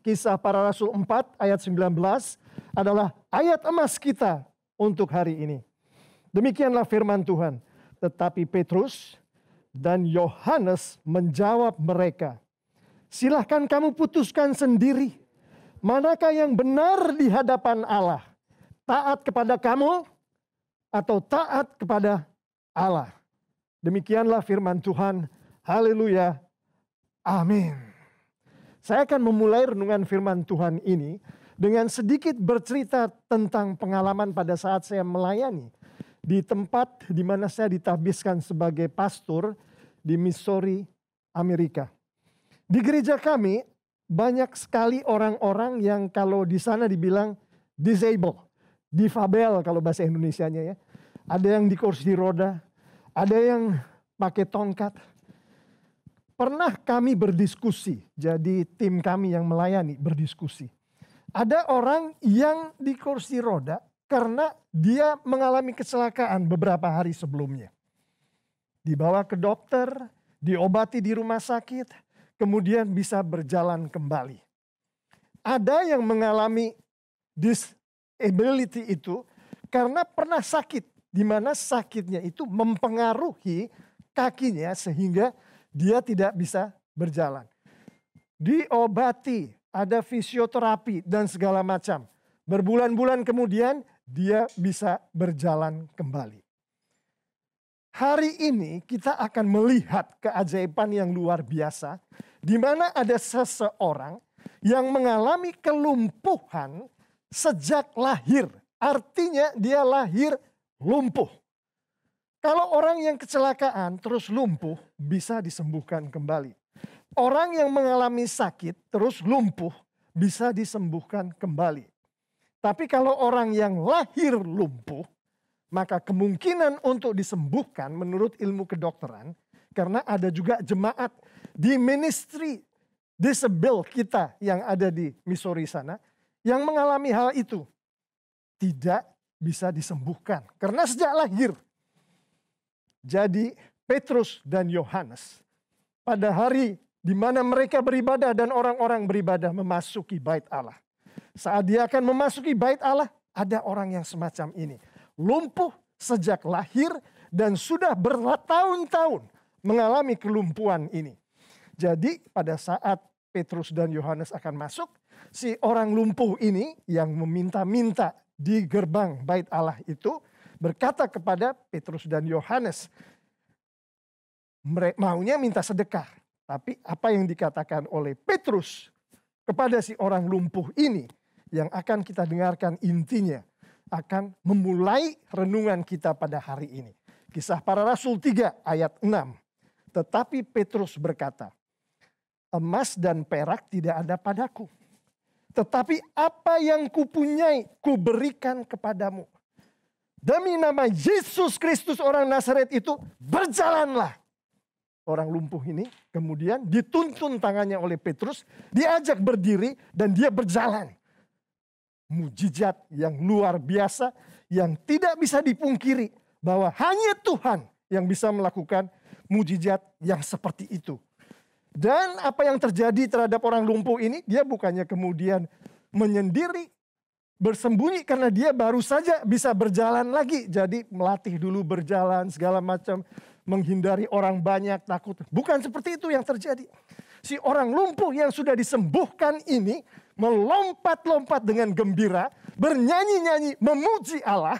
Kisah Para Rasul 4 ayat 19 adalah ayat emas kita untuk hari ini. Demikianlah firman Tuhan. Tetapi Petrus dan Yohanes menjawab mereka, "Silahkan kamu putuskan sendiri. Manakah yang benar di hadapan Allah? Taat kepada kamu atau taat kepada Allah?" Demikianlah firman Tuhan. Haleluya. Amin. Saya akan memulai renungan firman Tuhan ini dengan sedikit bercerita tentang pengalaman pada saat saya melayani di tempat di mana saya ditabiskan sebagai pastor di Missouri, Amerika. Di gereja kami banyak sekali orang-orang yang kalau di sana dibilang disable, difabel kalau bahasa Indonesianya ya. Ada yang di kursi roda, ada yang pakai tongkat. Pernah kami berdiskusi, jadi tim kami yang melayani berdiskusi. Ada orang yang di kursi roda karena dia mengalami kecelakaan beberapa hari sebelumnya. Dibawa ke dokter, diobati di rumah sakit, kemudian bisa berjalan kembali. Ada yang mengalami disability itu karena pernah sakit, di mana sakitnya itu mempengaruhi kakinya sehingga dia tidak bisa berjalan. Diobati, ada fisioterapi dan segala macam. Berbulan-bulan kemudian dia bisa berjalan kembali. Hari ini kita akan melihat keajaiban yang luar biasa, di mana ada seseorang yang mengalami kelumpuhan sejak lahir. Artinya dia lahir lumpuh. Kalau orang yang kecelakaan terus lumpuh bisa disembuhkan kembali. Orang yang mengalami sakit terus lumpuh bisa disembuhkan kembali. Tapi kalau orang yang lahir lumpuh, maka kemungkinan untuk disembuhkan menurut ilmu kedokteran, karena ada juga jemaat di ministry disable kita yang ada di Missouri sana, yang mengalami hal itu, tidak bisa disembuhkan. Karena sejak lahir. Jadi Petrus dan Yohanes pada hari di mana mereka beribadah dan orang-orang beribadah memasuki bait Allah. Saat dia akan memasuki bait Allah, ada orang yang semacam ini. Lumpuh sejak lahir dan sudah bertahun-tahun mengalami kelumpuhan ini. Jadi pada saat Petrus dan Yohanes akan masuk, si orang lumpuh ini yang meminta-minta di gerbang bait Allah itu berkata kepada Petrus dan Yohanes, maunya minta sedekah. Tapi apa yang dikatakan oleh Petrus kepada si orang lumpuh ini yang akan kita dengarkan intinya akan memulai renungan kita pada hari ini. Kisah Para Rasul 3 ayat 6. Tetapi Petrus berkata, "Emas dan perak tidak ada padaku. Tetapi apa yang kupunyai kuberikan kepadamu. Demi nama Yesus Kristus orang Nazaret itu berjalanlah." Orang lumpuh ini kemudian dituntun tangannya oleh Petrus, diajak berdiri dan dia berjalan. Mujizat yang luar biasa yang tidak bisa dipungkiri bahwa hanya Tuhan yang bisa melakukan mujizat yang seperti itu. Dan apa yang terjadi terhadap orang lumpuh ini, dia bukannya kemudian menyendiri, bersembunyi karena dia baru saja bisa berjalan lagi. Jadi melatih dulu berjalan segala macam, menghindari orang banyak, takut. Bukan seperti itu yang terjadi. Si orang lumpuh yang sudah disembuhkan ini melompat-lompat dengan gembira, bernyanyi-nyanyi, memuji Allah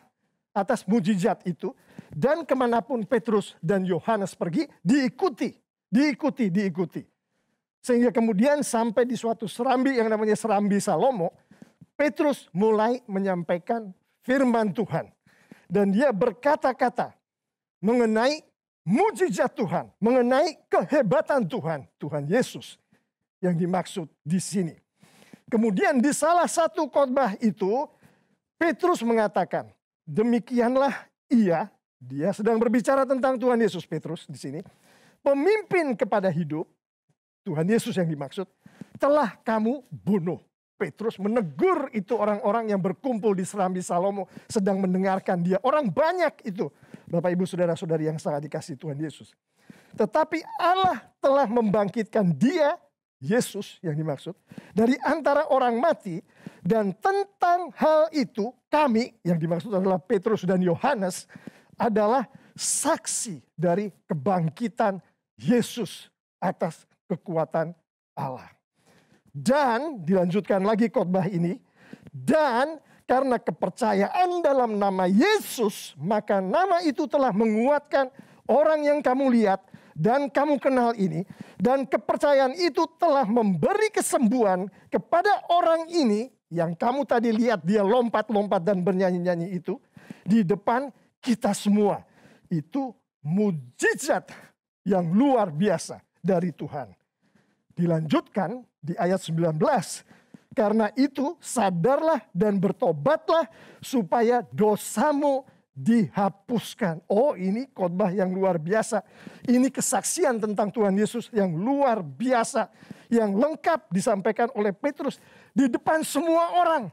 atas mujizat itu. Dan kemanapun Petrus dan Yohanes pergi, diikuti. Sehingga kemudian sampai di suatu serambi yang namanya Serambi Salomo, Petrus mulai menyampaikan firman Tuhan. Dan dia berkata-kata mengenai mujizat Tuhan, mengenai kehebatan Tuhan, Tuhan Yesus yang dimaksud di sini. Kemudian di salah satu khotbah itu, Petrus mengatakan, demikianlah dia sedang berbicara tentang Tuhan Yesus, Petrus di sini, pemimpin kepada hidup, Tuhan Yesus yang dimaksud, telah kamu bunuh. Petrus menegur itu orang-orang yang berkumpul di Serambi Salomo sedang mendengarkan dia. Orang banyak itu, Bapak Ibu Saudara-saudari yang sangat dikasihi Tuhan Yesus. Tetapi Allah telah membangkitkan dia Yesus yang dimaksud, dari antara orang mati, dan tentang hal itu kami, yang dimaksud adalah Petrus dan Yohanes, adalah saksi dari kebangkitan Yesus atas kekuatan Allah. Dan dilanjutkan lagi khotbah ini, dan karena kepercayaan dalam nama Yesus, maka nama itu telah menguatkan orang yang kamu lihat dan kamu kenal ini. Dan kepercayaan itu telah memberi kesembuhan kepada orang ini yang kamu tadi lihat dia lompat-lompat dan bernyanyi-nyanyi itu di depan kita semua. Itu mujizat yang luar biasa dari Tuhan. Dilanjutkan di ayat 19. Karena itu sadarlah dan bertobatlah supaya dosamu dihapuskan. Oh, ini khotbah yang luar biasa. Ini kesaksian tentang Tuhan Yesus yang luar biasa. Yang lengkap disampaikan oleh Petrus di depan semua orang.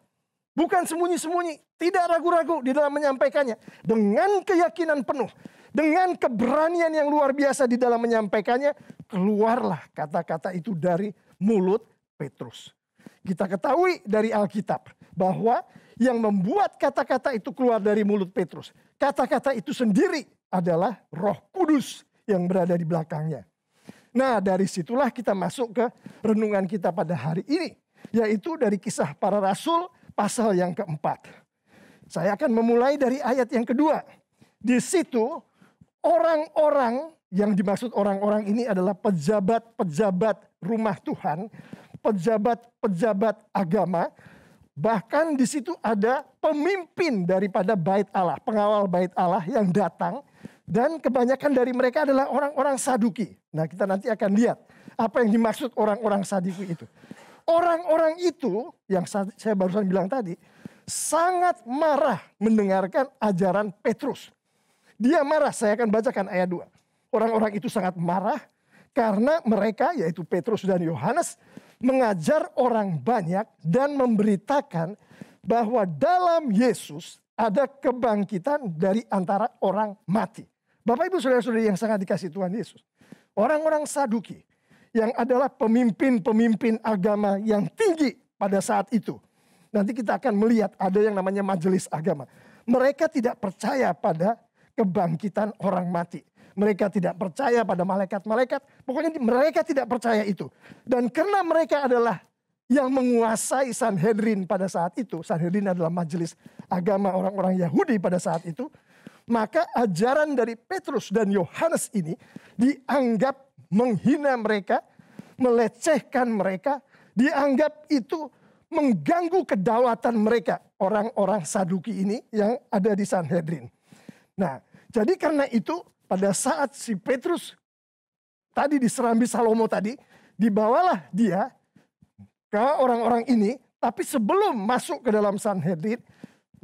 Bukan sembunyi-sembunyi, tidak ragu-ragu di dalam menyampaikannya. Dengan keyakinan penuh, dengan keberanian yang luar biasa di dalam menyampaikannya, keluarlah kata-kata itu dari mulut Petrus. Kita ketahui dari Alkitab bahwa yang membuat kata-kata itu keluar dari mulut Petrus, kata-kata itu sendiri adalah Roh Kudus yang berada di belakangnya. Nah, dari situlah kita masuk ke renungan kita pada hari ini, yaitu dari Kisah Para Rasul pasal yang keempat. Saya akan memulai dari ayat yang kedua. Di situ orang-orang yang dimaksud orang-orang ini adalah pejabat-pejabat rumah Tuhan, pejabat-pejabat agama. Bahkan di situ ada pemimpin daripada bait Allah, pengawal bait Allah yang datang. Dan kebanyakan dari mereka adalah orang-orang Saduki. Nah, kita nanti akan lihat apa yang dimaksud orang-orang Saduki itu. Orang-orang itu yang saya barusan bilang tadi sangat marah mendengarkan ajaran Petrus. Dia marah, saya akan bacakan ayat 2. Orang-orang itu sangat marah karena mereka, yaitu Petrus dan Yohanes, mengajar orang banyak dan memberitakan bahwa dalam Yesus ada kebangkitan dari antara orang mati. Bapak ibu saudara-saudari yang sangat dikasihi Tuhan Yesus. Orang-orang Saduki yang adalah pemimpin-pemimpin agama yang tinggi pada saat itu. Nanti kita akan melihat ada yang namanya majelis agama. Mereka tidak percaya pada kebangkitan orang mati. Mereka tidak percaya pada malaikat-malaikat. Pokoknya mereka tidak percaya itu. Dan karena mereka adalah yang menguasai Sanhedrin pada saat itu. Sanhedrin adalah majelis agama orang-orang Yahudi pada saat itu. Maka ajaran dari Petrus dan Yohanes ini dianggap menghina mereka, melecehkan mereka. Dianggap itu mengganggu kedaulatan mereka. Orang-orang Saduki ini yang ada di Sanhedrin. Nah, jadi karena itu pada saat si Petrus tadi diserambi Salomo tadi, dibawalah dia ke orang-orang ini, tapi sebelum masuk ke dalam Sanhedrin,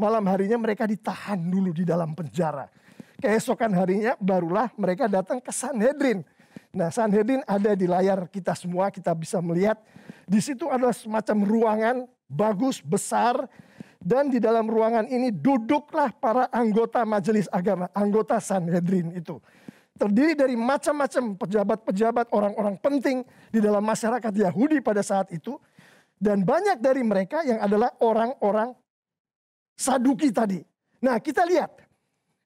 malam harinya mereka ditahan dulu di dalam penjara. Keesokan harinya barulah mereka datang ke Sanhedrin. Nah, Sanhedrin ada di layar kita semua, kita bisa melihat. Di situ adalah semacam ruangan bagus, besar. Dan di dalam ruangan ini duduklah para anggota majelis agama, anggota Sanhedrin itu. Terdiri dari macam-macam pejabat-pejabat, orang-orang penting di dalam masyarakat Yahudi pada saat itu. Dan banyak dari mereka yang adalah orang-orang Saduki tadi. Nah, kita lihat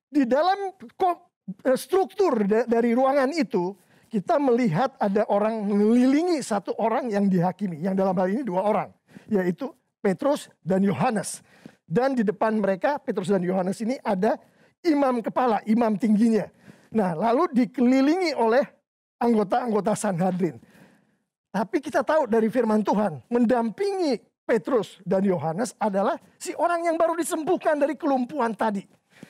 di dalam struktur dari ruangan itu, kita melihat ada orang mengelilingi satu orang yang dihakimi. Yang dalam hal ini 2 orang, yaitu Petrus dan Yohanes. Dan di depan mereka, Petrus dan Yohanes ini ada imam kepala, imam tingginya. Nah, lalu dikelilingi oleh anggota-anggota Sanhedrin. Tapi kita tahu dari firman Tuhan, mendampingi Petrus dan Yohanes adalah si orang yang baru disembuhkan dari kelumpuhan tadi.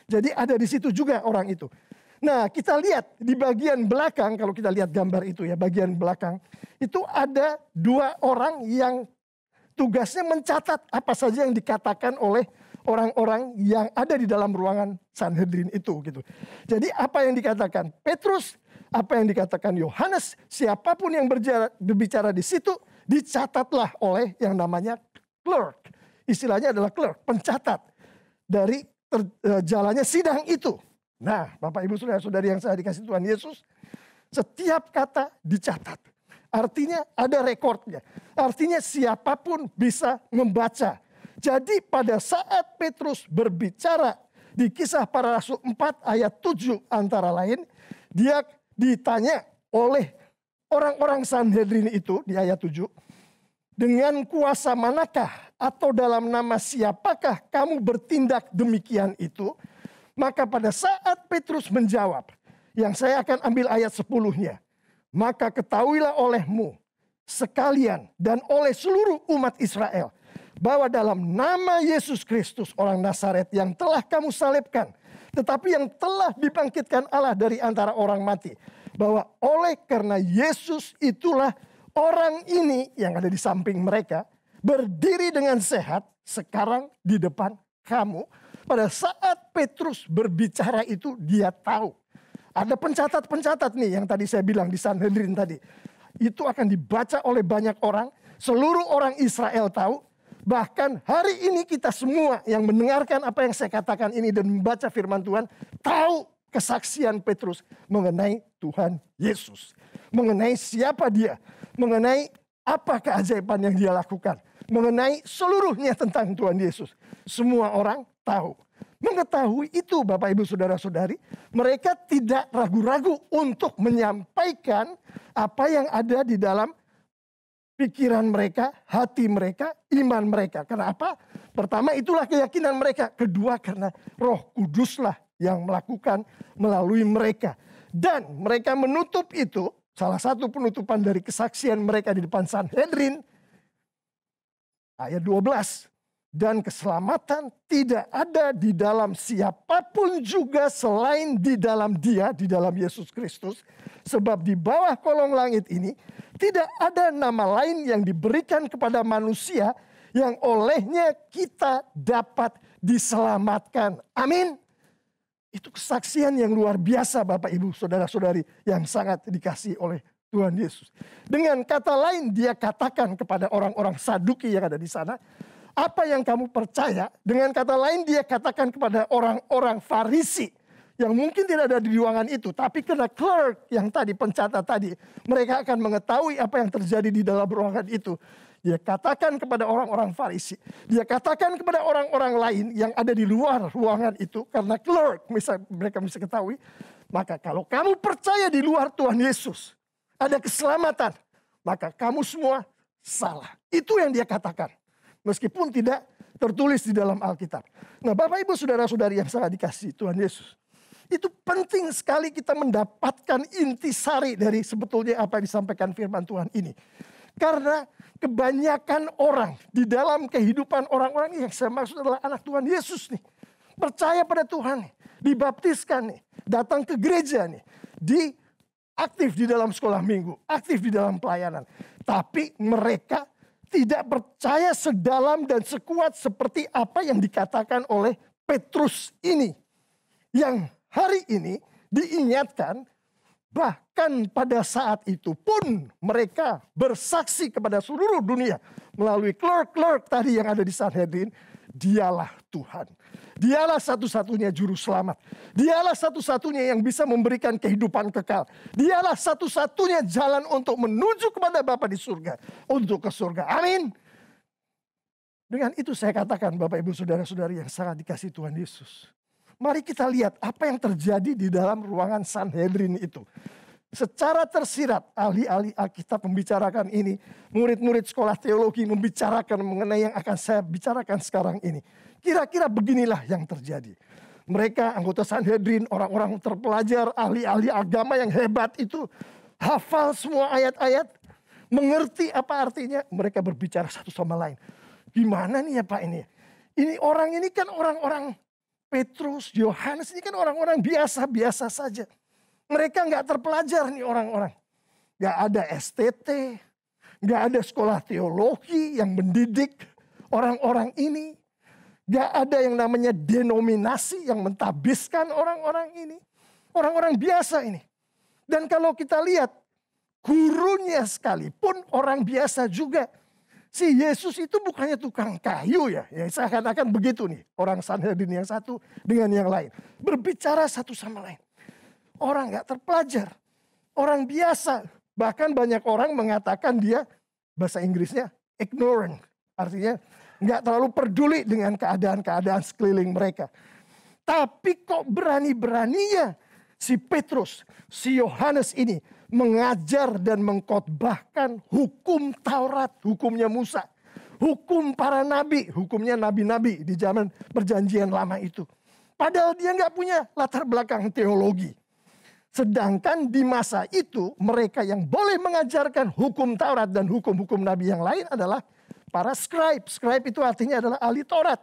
Jadi ada di situ juga orang itu. Nah, kita lihat di bagian belakang, kalau kita lihat gambar itu ya, bagian belakang. Itu ada 2 orang yang tugasnya mencatat apa saja yang dikatakan oleh orang-orang yang ada di dalam ruangan Sanhedrin itu gitu. Jadi apa yang dikatakan Petrus, apa yang dikatakan Yohanes, siapapun yang berbicara di situ, dicatatlah oleh yang namanya clerk. Istilahnya adalah clerk, pencatat dari jalannya sidang itu. Nah, Bapak Ibu Saudara-saudari yang saya dikasih Tuhan Yesus, setiap kata dicatat. Artinya ada rekornya. Artinya siapapun bisa membaca. Jadi pada saat Petrus berbicara di Kisah Para Rasul 4 ayat 7 antara lain, dia ditanya oleh orang-orang Sanhedrin itu di ayat 7, dengan kuasa manakah atau dalam nama siapakah kamu bertindak demikian itu? Maka pada saat Petrus menjawab, yang saya akan ambil ayat 10-nya. Maka ketahuilah olehmu sekalian dan oleh seluruh umat Israel, bahwa dalam nama Yesus Kristus orang Nazaret yang telah kamu salibkan, tetapi yang telah dibangkitkan Allah dari antara orang mati, bahwa oleh karena Yesus itulah orang ini yang ada di samping mereka berdiri dengan sehat sekarang di depan kamu. Pada saat Petrus berbicara itu, dia tahu. Ada pencatat-pencatat nih yang tadi saya bilang di Sanhedrin tadi. Itu akan dibaca oleh banyak orang. Seluruh orang Israel tahu. Bahkan hari ini kita semua yang mendengarkan apa yang saya katakan ini dan membaca firman Tuhan, tahu kesaksian Petrus mengenai Tuhan Yesus. Mengenai siapa dia. Mengenai apa keajaiban yang dia lakukan. Mengenai seluruhnya tentang Tuhan Yesus. Semua orang tahu. Mengetahui itu Bapak Ibu Saudara-saudari, mereka tidak ragu-ragu untuk menyampaikan apa yang ada di dalam pikiran mereka, hati mereka, iman mereka. Kenapa? Pertama itulah keyakinan mereka. Kedua karena Roh Kuduslah yang melakukan melalui mereka. Dan mereka menutup itu, salah satu penutupan dari kesaksian mereka di depan Sanhedrin, ayat 12. Dan keselamatan tidak ada di dalam siapapun juga selain di dalam Dia, di dalam Yesus Kristus. Sebab di bawah kolong langit ini tidak ada nama lain yang diberikan kepada manusia yang olehnya kita dapat diselamatkan. Amin. Itu kesaksian yang luar biasa Bapak Ibu Saudara-saudari yang sangat dikasihi oleh Tuhan Yesus. Dengan kata lain dia katakan kepada orang-orang Saduki yang ada di sana, apa yang kamu percaya? Dengan kata lain dia katakan kepada orang-orang Farisi yang mungkin tidak ada di ruangan itu. Tapi karena clerk yang tadi, pencatat tadi, mereka akan mengetahui apa yang terjadi di dalam ruangan itu. Dia katakan kepada orang-orang Farisi. Dia katakan kepada orang-orang lain yang ada di luar ruangan itu. Karena clerk mereka bisa ketahui. Maka kalau kamu percaya di luar Tuhan Yesus, ada keselamatan. Maka kamu semua salah. Itu yang dia katakan. Meskipun tidak tertulis di dalam Alkitab. Nah Bapak Ibu Saudara-saudari yang sangat dikasihi Tuhan Yesus. Itu penting sekali kita mendapatkan intisari dari sebetulnya apa yang disampaikan firman Tuhan ini. Karena kebanyakan orang di dalam kehidupan orang-orang yang saya maksud adalah anak Tuhan Yesus nih. Percaya pada Tuhan nih. Dibaptiskan nih. Datang ke gereja nih. Aktif di dalam sekolah minggu. Aktif di dalam pelayanan. Tapi mereka tidak percaya sedalam dan sekuat seperti apa yang dikatakan oleh Petrus ini. Yang hari ini diingatkan bahkan pada saat itu pun mereka bersaksi kepada seluruh dunia. Melalui clerk tadi yang ada di Sanhedrin. Dialah Tuhan. Dialah satu-satunya juru selamat. Dialah satu-satunya yang bisa memberikan kehidupan kekal. Dialah satu-satunya jalan untuk menuju kepada Bapa di surga. Untuk ke surga. Amin. Dengan itu saya katakan Bapak Ibu Saudara-saudari yang sangat dikasihi Tuhan Yesus. Mari kita lihat apa yang terjadi di dalam ruangan Sanhedrin itu. Secara tersirat ahli-ahli Alkitab membicarakan ini. Murid-murid sekolah teologi membicarakan mengenai yang akan saya bicarakan sekarang ini. Kira-kira beginilah yang terjadi. Mereka anggota Sanhedrin, orang-orang terpelajar, ahli-ahli agama yang hebat itu. Hafal semua ayat-ayat. Mengerti apa artinya. Mereka berbicara satu sama lain. Gimana nih ya Pak ini? Ini orang ini kan orang-orang Petrus, Yohanes ini kan orang-orang biasa-biasa saja. Mereka nggak terpelajar nih orang-orang. Nggak ada STT. Nggak ada sekolah teologi yang mendidik orang-orang ini. Gak ada yang namanya denominasi yang mentabiskan orang-orang ini. Orang-orang biasa ini. Dan kalau kita lihat, gurunya sekalipun orang biasa juga. Si Yesus itu bukannya tukang kayu ya. Ya seakan-akan begitu nih. Orang Sanhedrin yang satu dengan yang lain. Berbicara satu sama lain. Orang gak terpelajar. Orang biasa. Bahkan banyak orang mengatakan dia, bahasa Inggrisnya ignorant. Artinya nggak terlalu peduli dengan keadaan-keadaan sekeliling mereka. Tapi kok berani-beraninya si Petrus, si Yohanes ini mengajar dan mengkhotbahkan hukum Taurat, hukumnya Musa. Hukum para nabi, hukumnya nabi-nabi di zaman perjanjian lama itu. Padahal dia nggak punya latar belakang teologi. Sedangkan di masa itu mereka yang boleh mengajarkan hukum Taurat dan hukum-hukum nabi yang lain adalah para scribe. Scribe itu artinya adalah ahli Taurat.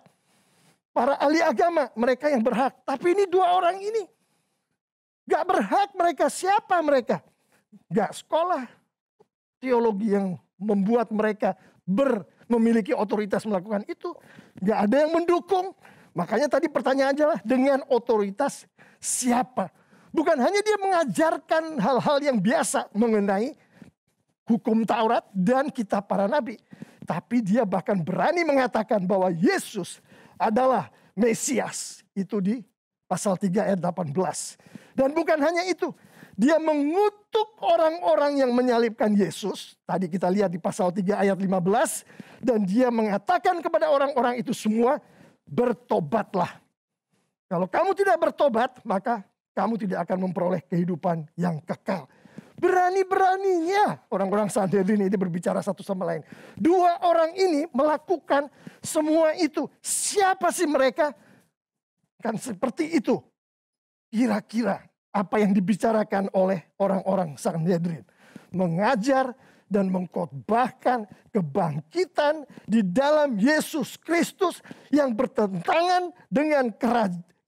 Para ahli agama, mereka yang berhak. Tapi ini dua orang ini gak berhak mereka. Siapa mereka? Gak sekolah teologi yang membuat mereka memiliki otoritas melakukan itu. Gak ada yang mendukung. Makanya tadi pertanyaan aja lah, dengan otoritas siapa? Bukan hanya dia mengajarkan hal-hal yang biasa mengenai hukum Taurat dan kitab para nabi. Tapi dia bahkan berani mengatakan bahwa Yesus adalah Mesias. Itu di pasal 3 ayat 18. Dan bukan hanya itu. Dia mengutuk orang-orang yang menyalibkan Yesus. Tadi kita lihat di pasal 3 ayat 15. Dan dia mengatakan kepada orang-orang itu semua, bertobatlah. Kalau kamu tidak bertobat, maka kamu tidak akan memperoleh kehidupan yang kekal. Berani-beraninya orang-orang Sanhedrin ini berbicara satu sama lain. Dua orang ini melakukan semua itu. Siapa sih mereka? Kan seperti itu. Kira-kira apa yang dibicarakan oleh orang-orang Sanhedrin. Mengajar dan mengkhotbahkan kebangkitan di dalam Yesus Kristus yang bertentangan dengan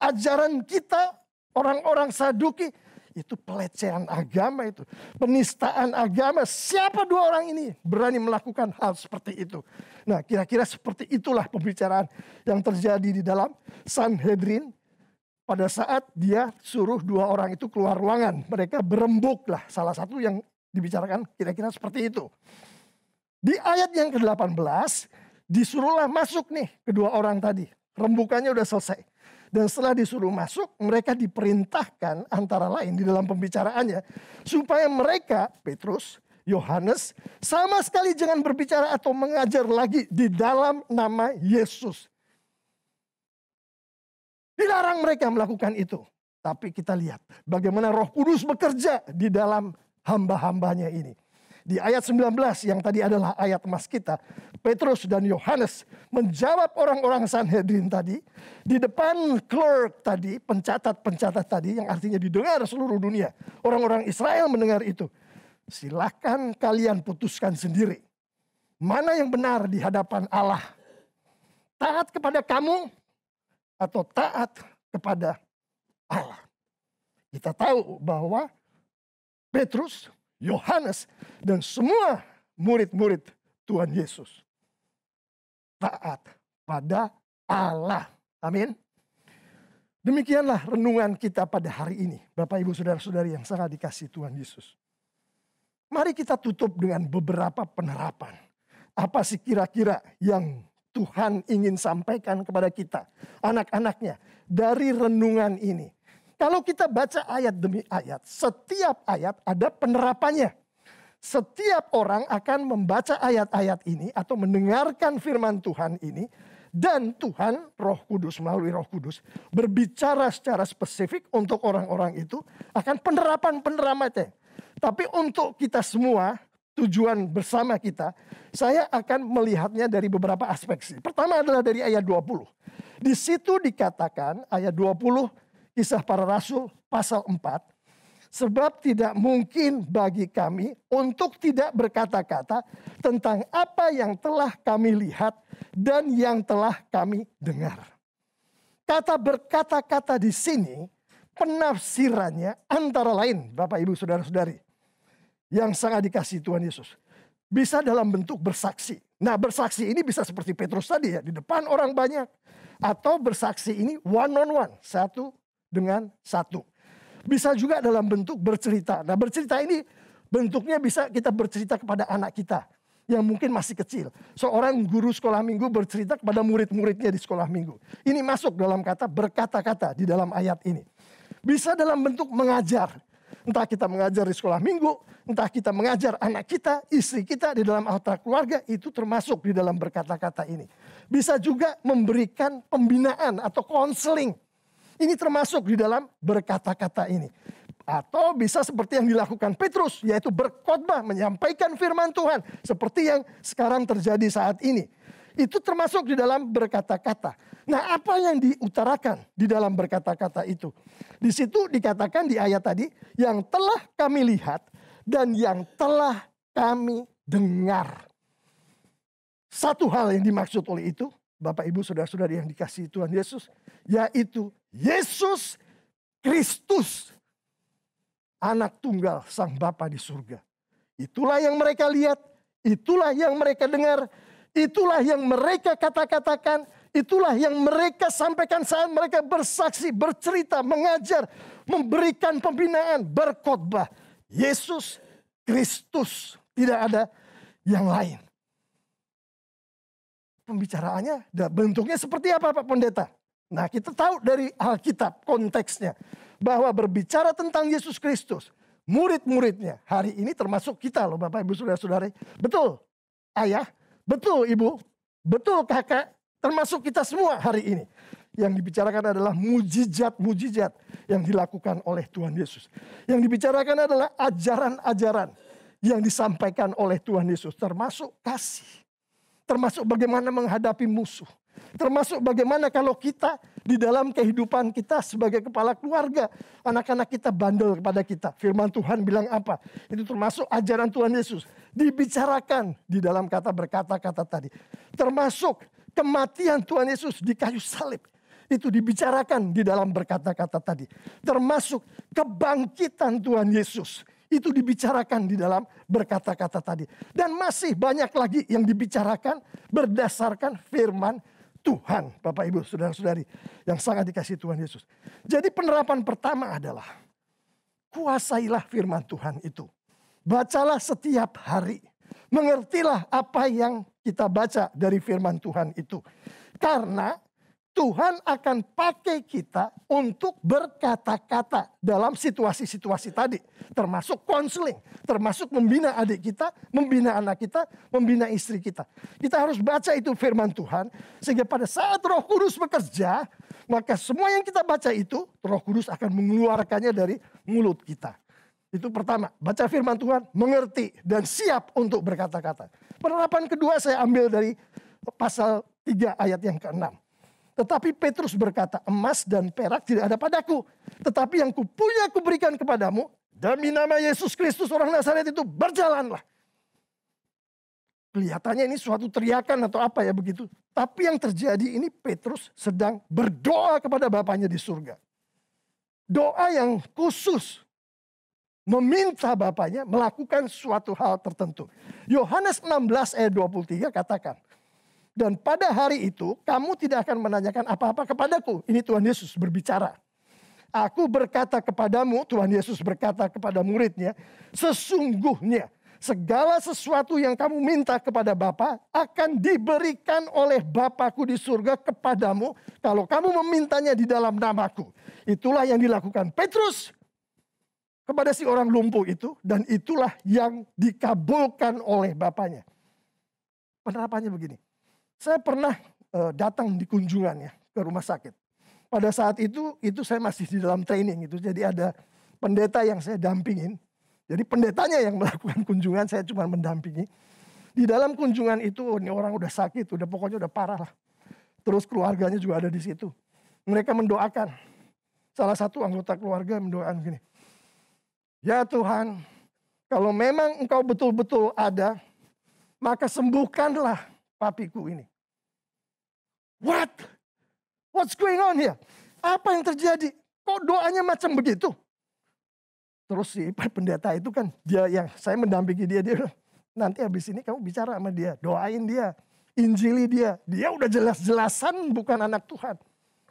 ajaran kita orang-orang Saduki. Itu pelecehan agama itu. Penistaan agama. Siapa dua orang ini berani melakukan hal seperti itu? Nah, kira-kira seperti itulah pembicaraan yang terjadi di dalam Sanhedrin. Pada saat dia suruh dua orang itu keluar ruangan. Mereka berembuk lah. Salah satu yang dibicarakan kira-kira seperti itu. Di ayat yang ke-18 disuruhlah masuk nih kedua orang tadi. Rembukannya udah selesai. Dan setelah disuruh masuk, mereka diperintahkan antara lain di dalam pembicaraannya. Supaya mereka, Petrus, Yohanes, sama sekali jangan berbicara atau mengajar lagi di dalam nama Yesus. Dilarang mereka melakukan itu. Tapi kita lihat bagaimana Roh Kudus bekerja di dalam hamba-hambanya ini. Di ayat 19 yang tadi adalah ayat emas kita. Petrus dan Yohanes menjawab orang-orang Sanhedrin tadi. Di depan clerk tadi, pencatat-pencatat tadi yang artinya didengar seluruh dunia. Orang-orang Israel mendengar itu. Silakan kalian putuskan sendiri. Mana yang benar di hadapan Allah? Taat kepada kamu atau taat kepada Allah? Kita tahu bahwa Petrus, Yohanes, dan semua murid-murid Tuhan Yesus taat pada Allah. Amin. Demikianlah renungan kita pada hari ini. Bapak, Ibu, Saudara-saudari yang sangat dikasihi Tuhan Yesus. Mari kita tutup dengan beberapa penerapan. Apa sih kira-kira yang Tuhan ingin sampaikan kepada kita, anak-anaknya, dari renungan ini? Kalau kita baca ayat demi ayat, setiap ayat ada penerapannya. Setiap orang akan membaca ayat-ayat ini atau mendengarkan firman Tuhan ini. Dan Tuhan, Roh Kudus, melalui Roh Kudus, berbicara secara spesifik untuk orang-orang itu akan penerapan-penerapannya. Tapi untuk kita semua, tujuan bersama kita, saya akan melihatnya dari beberapa aspek. Pertama adalah dari ayat 20. Di situ dikatakan, ayat 20, Kisah Para Rasul pasal 4. Sebab tidak mungkin bagi kami untuk tidak berkata-kata tentang apa yang telah kami lihat dan yang telah kami dengar. Kata berkata-kata di sini penafsirannya antara lain, Bapak, Ibu, Saudara-saudari yang sangat dikasihi Tuhan Yesus, bisa dalam bentuk bersaksi. Nah, bersaksi ini bisa seperti Petrus tadi ya, di depan orang banyak. Atau bersaksi ini one on one, satu dengan satu. Bisa juga dalam bentuk bercerita. Nah, bercerita ini bentuknya bisa kita bercerita kepada anak kita yang mungkin masih kecil. Seorang guru sekolah minggu bercerita kepada murid-muridnya di sekolah minggu. Ini masuk dalam kata berkata-kata di dalam ayat ini. Bisa dalam bentuk mengajar. Entah kita mengajar di sekolah minggu, Entah kita mengajar anak kita, istri kita di dalam altar keluarga, itu termasuk di dalam berkata-kata ini. Bisa juga memberikan pembinaan atau konseling. Ini termasuk di dalam berkata-kata ini. Atau bisa seperti yang dilakukan Petrus, yaitu berkhotbah, menyampaikan firman Tuhan. Seperti yang sekarang terjadi saat ini. Itu termasuk di dalam berkata-kata. Nah, apa yang diutarakan di dalam berkata-kata itu? Di situ dikatakan di ayat tadi, yang telah kami lihat dan yang telah kami dengar. Satu hal yang dimaksud oleh itu, Bapak Ibu Saudara-saudari yang dikasihi Tuhan Yesus, yaitu Yesus Kristus, anak tunggal Sang Bapa di surga. Itulah yang mereka lihat, itulah yang mereka dengar, itulah yang mereka kata-katakan, itulah yang mereka sampaikan saat mereka bersaksi, bercerita, mengajar, memberikan pembinaan, berkhotbah. Yesus Kristus, tidak ada yang lain. Pembicaraannya bentuknya seperti apa Pak Pendeta? Nah, kita tahu dari Alkitab konteksnya bahwa berbicara tentang Yesus Kristus, murid-muridnya hari ini termasuk kita loh Bapak Ibu Saudara-saudari. Betul ayah, betul ibu, betul kakak, termasuk kita semua hari ini. Yang dibicarakan adalah mujizat-mujizat yang dilakukan oleh Tuhan Yesus. Yang dibicarakan adalah ajaran-ajaran yang disampaikan oleh Tuhan Yesus. Termasuk kasih. Termasuk bagaimana menghadapi musuh. Termasuk bagaimana kalau kita di dalam kehidupan kita sebagai kepala keluarga. Anak-anak kita bandel kepada kita. Firman Tuhan bilang apa? Itu termasuk ajaran Tuhan Yesus. Dibicarakan di dalam kata berkata-kata tadi. Termasuk kematian Tuhan Yesus di kayu salib. Itu dibicarakan di dalam berkata-kata tadi. Termasuk kebangkitan Tuhan Yesus. Itu dibicarakan di dalam berkata-kata tadi. Dan masih banyak lagi yang dibicarakan berdasarkan firman Tuhan. Bapak Ibu Saudara-saudari yang sangat dikasihi Tuhan Yesus. Jadi penerapan pertama adalah kuasailah firman Tuhan itu. Bacalah setiap hari. Mengertilah apa yang kita baca dari firman Tuhan itu. Karena Tuhan akan pakai kita untuk berkata-kata dalam situasi-situasi tadi. Termasuk konseling, termasuk membina adik kita, membina anak kita, membina istri kita. Kita harus baca itu firman Tuhan. Sehingga pada saat Roh Kudus bekerja, maka semua yang kita baca itu, Roh Kudus akan mengeluarkannya dari mulut kita. Itu pertama, baca firman Tuhan, mengerti dan siap untuk berkata-kata. Penerapan kedua saya ambil dari pasal 3 ayat yang ke-6. Tetapi Petrus berkata, emas dan perak tidak ada padaku. Tetapi yang kupunya kuberikan kepadamu. Demi nama Yesus Kristus orang Nazaret itu berjalanlah. Kelihatannya ini suatu teriakan atau apa ya begitu. Tapi yang terjadi ini Petrus sedang berdoa kepada Bapaknya di surga. Doa yang khusus. Meminta Bapaknya melakukan suatu hal tertentu. Yohanes 16 ayat 23 katakan. Dan pada hari itu kamu tidak akan menanyakan apa-apa kepadaku. Ini Tuhan Yesus berbicara. Aku berkata kepadamu, Tuhan Yesus berkata kepada muridnya. Sesungguhnya segala sesuatu yang kamu minta kepada Bapa akan diberikan oleh Bapakku di surga kepadamu. Kalau kamu memintanya di dalam namaku. Itulah yang dilakukan Petrus kepada si orang lumpuh itu. Dan itulah yang dikabulkan oleh Bapaknya. Penerapannya begini. Saya pernah datang di kunjungan ya ke rumah sakit. Pada saat itu saya masih di dalam training itu. Jadi ada pendeta yang saya dampingin. Jadi pendetanya yang melakukan kunjungan, saya cuma mendampingi. Di dalam kunjungan itu ini orang udah sakit, pokoknya udah parah lah. Terus keluarganya juga ada di situ. Mereka mendoakan. Salah satu anggota keluarga mendoakan gini. Ya Tuhan, kalau memang Engkau betul-betul ada, maka sembuhkanlah papiku ini. What? What's going on here? Apa yang terjadi? Kok doanya macam begitu? Terus si pendeta itu kan dia yang saya mendampingi dia bilang, nanti habis ini kamu bicara sama dia, doain dia, injili dia. Dia udah jelas-jelasan bukan anak Tuhan.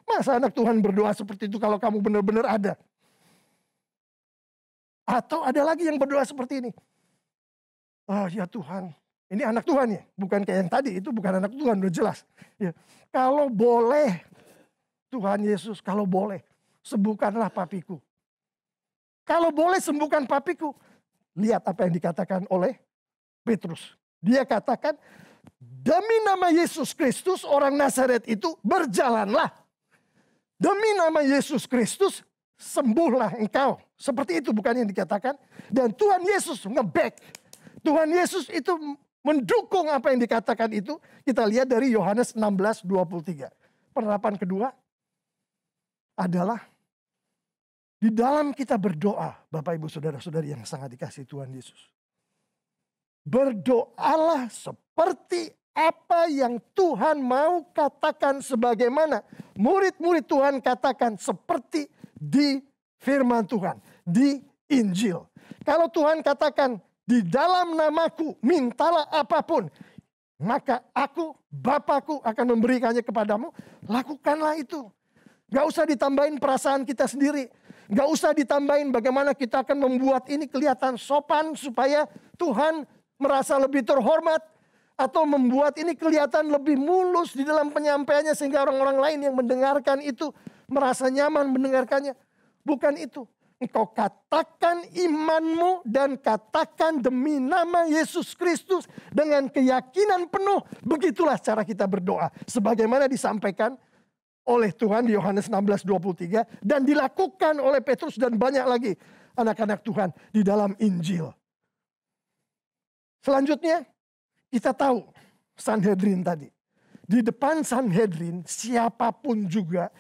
Masa anak Tuhan berdoa seperti itu kalau kamu benar-benar ada? Atau ada lagi yang berdoa seperti ini. Oh ya Tuhan, ini anak Tuhan ya, bukan kayak yang tadi, itu bukan anak Tuhan, udah jelas. Ya. Kalau boleh, Tuhan Yesus, kalau boleh, sembuhkanlah papiku. Kalau boleh sembuhkan papiku, Lihat apa yang dikatakan oleh Petrus. Dia katakan, demi nama Yesus Kristus orang Nazaret itu berjalanlah. Demi nama Yesus Kristus sembuhlah engkau. Seperti itu bukan yang dikatakan. Dan Tuhan Yesus nge-back. Tuhan Yesus itu mendukung apa yang dikatakan itu. Kita lihat dari Yohanes 16:23. Penerapan kedua adalah di dalam kita berdoa, Bapak Ibu Saudara-saudari yang sangat dikasihi Tuhan Yesus. Berdoalah seperti apa yang Tuhan mau katakan, sebagaimana murid-murid Tuhan katakan seperti di firman Tuhan, di Injil. Kalau Tuhan katakan di dalam namaku mintalah apapun, maka aku, Bapakku akan memberikannya kepadamu, lakukanlah itu. Gak usah ditambahin perasaan kita sendiri. Gak usah ditambahin bagaimana kita akan membuat ini kelihatan sopan supaya Tuhan merasa lebih terhormat. Atau membuat ini kelihatan lebih mulus di dalam penyampaiannya sehingga orang-orang lain yang mendengarkan itu merasa nyaman mendengarkannya. Bukan itu. Engkau katakan imanmu dan katakan demi nama Yesus Kristus dengan keyakinan penuh. Begitulah cara kita berdoa. Sebagaimana disampaikan oleh Tuhan di Yohanes 16:23 dan dilakukan oleh Petrus dan banyak lagi anak-anak Tuhan di dalam Injil. Selanjutnya kita tahu Sanhedrin tadi. Di depan Sanhedrin siapapun juga,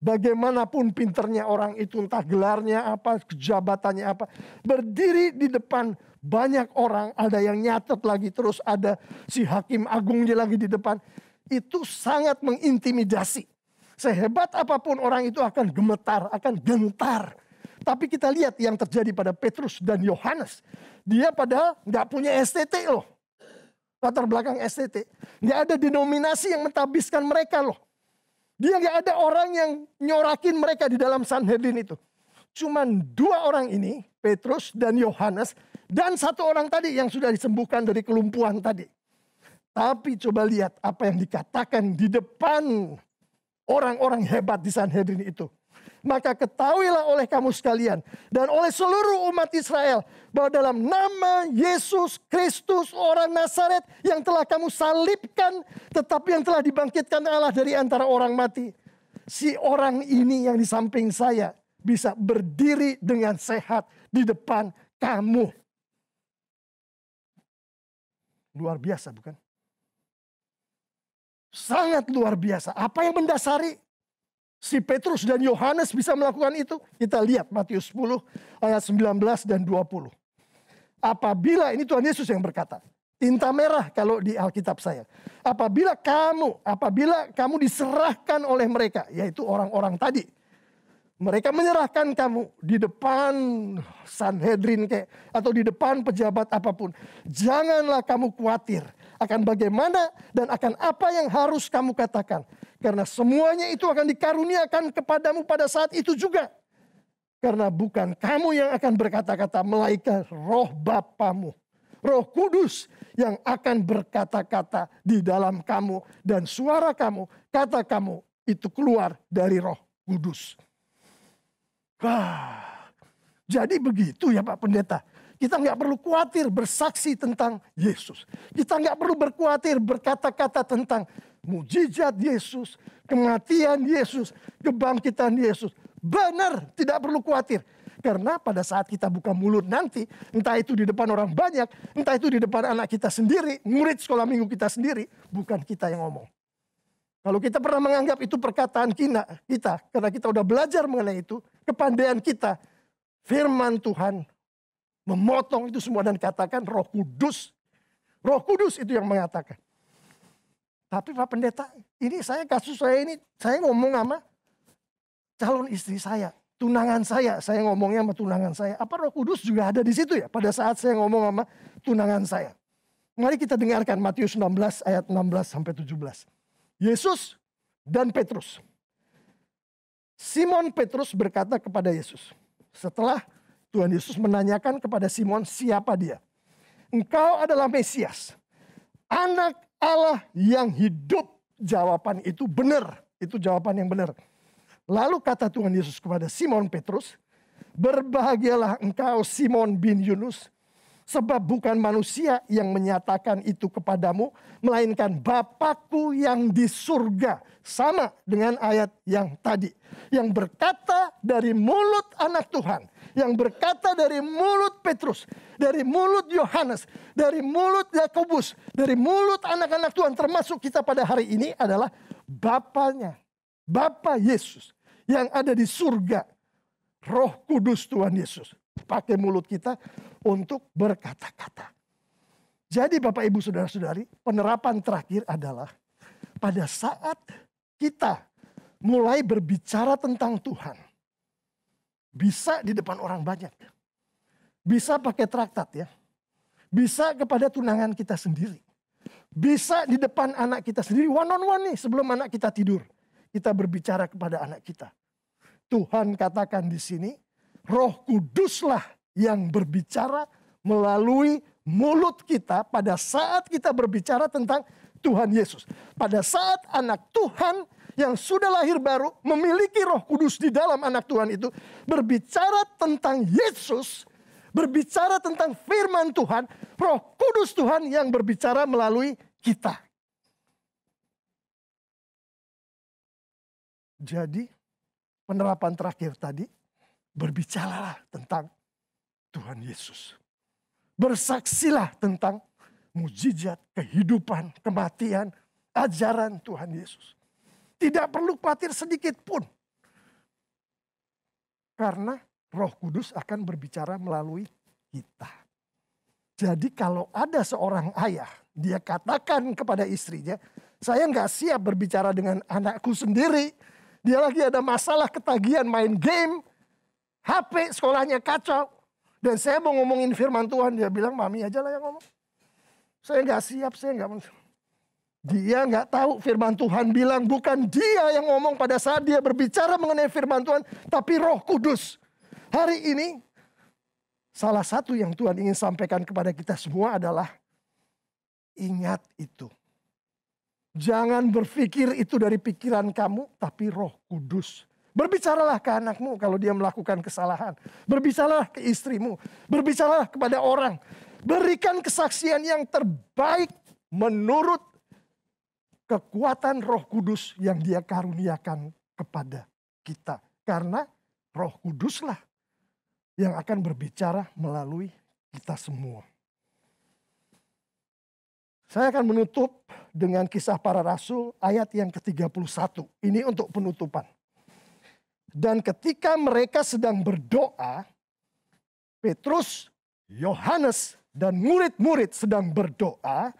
bagaimanapun pinternya orang itu, entah gelarnya apa, kejabatannya apa, berdiri di depan banyak orang, ada yang nyatet lagi, terus ada si hakim agungnya lagi di depan. Itu sangat mengintimidasi. Sehebat apapun orang itu akan gemetar, akan gentar. Tapi kita lihat yang terjadi pada Petrus dan Yohanes. Dia padahal nggak punya STT loh. Latar belakang STT. Nggak ada denominasi yang mentabiskan mereka loh. Dia nggak ada orang yang nyorakin mereka di dalam Sanhedrin itu. Cuman dua orang ini, Petrus dan Yohanes. Dan satu orang tadi yang sudah disembuhkan dari kelumpuhan tadi. Tapi coba lihat apa yang dikatakan di depan orang-orang hebat di Sanhedrin itu. Maka ketahuilah oleh kamu sekalian dan oleh seluruh umat Israel bahwa dalam nama Yesus Kristus orang Nazaret yang telah kamu salibkan tetapi yang telah dibangkitkan Allah dari antara orang mati. Si orang ini yang di samping saya bisa berdiri dengan sehat di depan kamu. Luar biasa bukan? Sangat luar biasa. Apa yang mendasari si Petrus dan Yohanes bisa melakukan itu? Kita lihat Matius 10 ayat 19 dan 20. Apabila, ini Tuhan Yesus yang berkata, tinta merah kalau di Alkitab saya. Apabila kamu diserahkan oleh mereka, yaitu orang-orang tadi. Mereka menyerahkan kamu di depan Sanhedrin atau di depan pejabat apapun. Janganlah kamu khawatir akan bagaimana dan akan apa yang harus kamu katakan. Karena semuanya itu akan dikaruniakan kepadamu pada saat itu juga. Karena bukan kamu yang akan berkata-kata, melainkan Roh Bapamu. Roh Kudus yang akan berkata-kata di dalam kamu. Dan suara kamu, kata kamu itu keluar dari Roh Kudus. Wah, jadi begitu ya Pak Pendeta. Kita nggak perlu khawatir bersaksi tentang Yesus. Kita nggak perlu berkhawatir berkata-kata tentang mujizat Yesus, kematian Yesus, kebangkitan Yesus. Benar, tidak perlu khawatir. Karena pada saat kita buka mulut nanti, entah itu di depan orang banyak, entah itu di depan anak kita sendiri, murid sekolah minggu kita sendiri, bukan kita yang ngomong. Kalau kita pernah menganggap itu perkataan kita, karena kita udah belajar mengenai itu, kepandaian kita, firman Tuhan memotong itu semua dan katakan Roh Kudus. Roh Kudus itu yang mengatakan. Tapi Pak Pendeta, ini kasus saya ini, saya ngomong sama calon istri saya, tunangan saya ngomongnya sama tunangan saya. Apa Roh Kudus juga ada di situ ya pada saat saya ngomong sama tunangan saya? Mari kita dengarkan Matius 16 ayat 16 sampai 17. Yesus dan Petrus. Simon Petrus berkata kepada Yesus, setelah Tuhan Yesus menanyakan kepada Simon siapa dia. Engkau adalah Mesias, anak Allah yang hidup. Jawaban itu benar, itu jawaban yang benar. Lalu kata Tuhan Yesus kepada Simon Petrus, berbahagialah engkau Simon bin Yunus, Sebab bukan manusia yang menyatakan itu kepadamu, melainkan Bapakku yang di surga. Sama dengan ayat yang tadi. Yang berkata dari mulut anak Tuhan. Yang berkata dari mulut Petrus. Dari mulut Yohanes. Dari mulut Yakobus. Dari mulut anak-anak Tuhan. Termasuk kita pada hari ini adalah Bapaknya. Bapa Yesus. Yang ada di surga. Roh Kudus Tuhan Yesus. Pakai mulut kita untuk berkata-kata. Jadi Bapak Ibu Saudara-saudari, penerapan terakhir adalah pada saat kita mulai berbicara tentang Tuhan. Bisa di depan orang banyak. Bisa pakai traktat ya. Bisa kepada tunangan kita sendiri. Bisa di depan anak kita sendiri, one on one nih sebelum anak kita tidur. Kita berbicara kepada anak kita. Tuhan katakan di sini, Roh Kuduslah yang berbicara melalui mulut kita pada saat kita berbicara tentang Tuhan Yesus. Pada saat anak Tuhan yang sudah lahir baru memiliki Roh Kudus di dalam anak Tuhan itu berbicara tentang Yesus, berbicara tentang firman Tuhan, Roh Kudus Tuhan yang berbicara melalui kita. Jadi penerapan terakhir tadi, berbicaralah tentang Tuhan Yesus. Bersaksilah tentang mujizat, kehidupan, kematian, ajaran Tuhan Yesus. Tidak perlu khawatir sedikit pun. Karena Roh Kudus akan berbicara melalui kita. Jadi kalau ada seorang ayah, dia katakan kepada istrinya, saya nggak siap berbicara dengan anakku sendiri. Dia lagi ada masalah ketagihan main game. HP sekolahnya kacau. Dan saya mau ngomongin firman Tuhan. Dia bilang, mami aja lah yang ngomong. Saya nggak siap, saya nggak. Dia nggak tahu firman Tuhan bilang bukan dia yang ngomong pada saat dia berbicara mengenai firman Tuhan. Tapi Roh Kudus. Hari ini salah satu yang Tuhan ingin sampaikan kepada kita semua adalah ingat itu. Jangan berpikir itu dari pikiran kamu, tapi Roh Kudus. Berbicaralah ke anakmu kalau dia melakukan kesalahan. Berbicaralah ke istrimu. Berbicaralah kepada orang. Berikan kesaksian yang terbaik menurut kekuatan Roh Kudus yang dia karuniakan kepada kita. Karena Roh Kuduslah yang akan berbicara melalui kita semua. Saya akan menutup dengan Kisah Para Rasul ayat yang ke-31. Ini untuk penutupan. Dan ketika mereka sedang berdoa, Petrus, Yohanes, dan murid-murid sedang berdoa,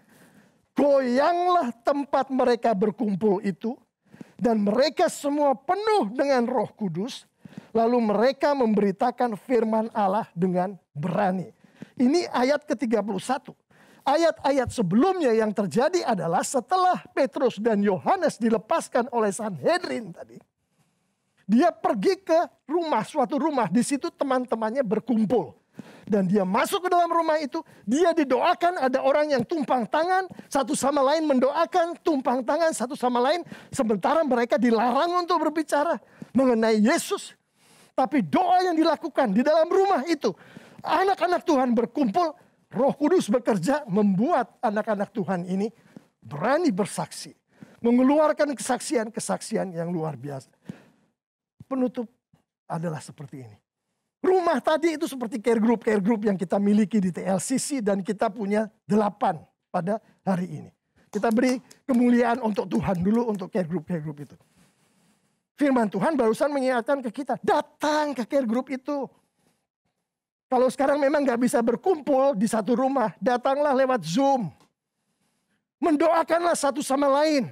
goyanglah tempat mereka berkumpul itu, dan mereka semua penuh dengan Roh Kudus, lalu mereka memberitakan firman Allah dengan berani. Ini ayat ke-31. Ayat-ayat sebelumnya yang terjadi adalah setelah Petrus dan Yohanes dilepaskan oleh Sanhedrin tadi. Dia pergi ke rumah, suatu rumah. Di situ teman-temannya berkumpul. Dan dia masuk ke dalam rumah itu. Dia didoakan, ada orang yang tumpang tangan. Satu sama lain mendoakan, tumpang tangan satu sama lain. Sementara mereka dilarang untuk berbicara mengenai Yesus. Tapi doa yang dilakukan di dalam rumah itu. Anak-anak Tuhan berkumpul. Roh Kudus bekerja membuat anak-anak Tuhan ini berani bersaksi. Mengeluarkan kesaksian-kesaksian yang luar biasa. Penutup adalah seperti ini. Rumah tadi itu seperti care group yang kita miliki di TLCC dan kita punya 8 pada hari ini. Kita beri kemuliaan untuk Tuhan dulu untuk care group itu. Firman Tuhan barusan mengingatkan ke kita, datang ke care group itu. Kalau sekarang memang gak bisa berkumpul di satu rumah, datanglah lewat Zoom. Mendoakanlah satu sama lain.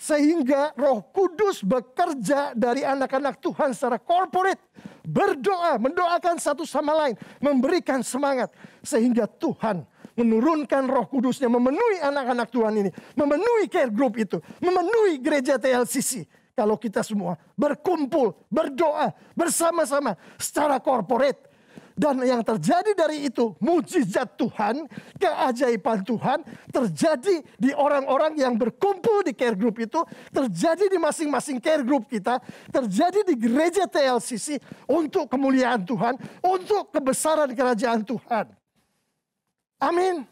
Sehingga Roh Kudus bekerja dari anak-anak Tuhan secara corporate. Berdoa, mendoakan satu sama lain. Memberikan semangat. Sehingga Tuhan menurunkan Roh Kudusnya memenuhi anak-anak Tuhan ini. Memenuhi care group itu. Memenuhi gereja TLCC. Kalau kita semua berkumpul, berdoa, bersama-sama secara corporate. Dan yang terjadi dari itu, mujizat Tuhan, keajaiban Tuhan terjadi di orang-orang yang berkumpul di care group itu, terjadi di masing-masing care group kita, terjadi di gereja TLCC untuk kemuliaan Tuhan, untuk kebesaran kerajaan Tuhan. Amin.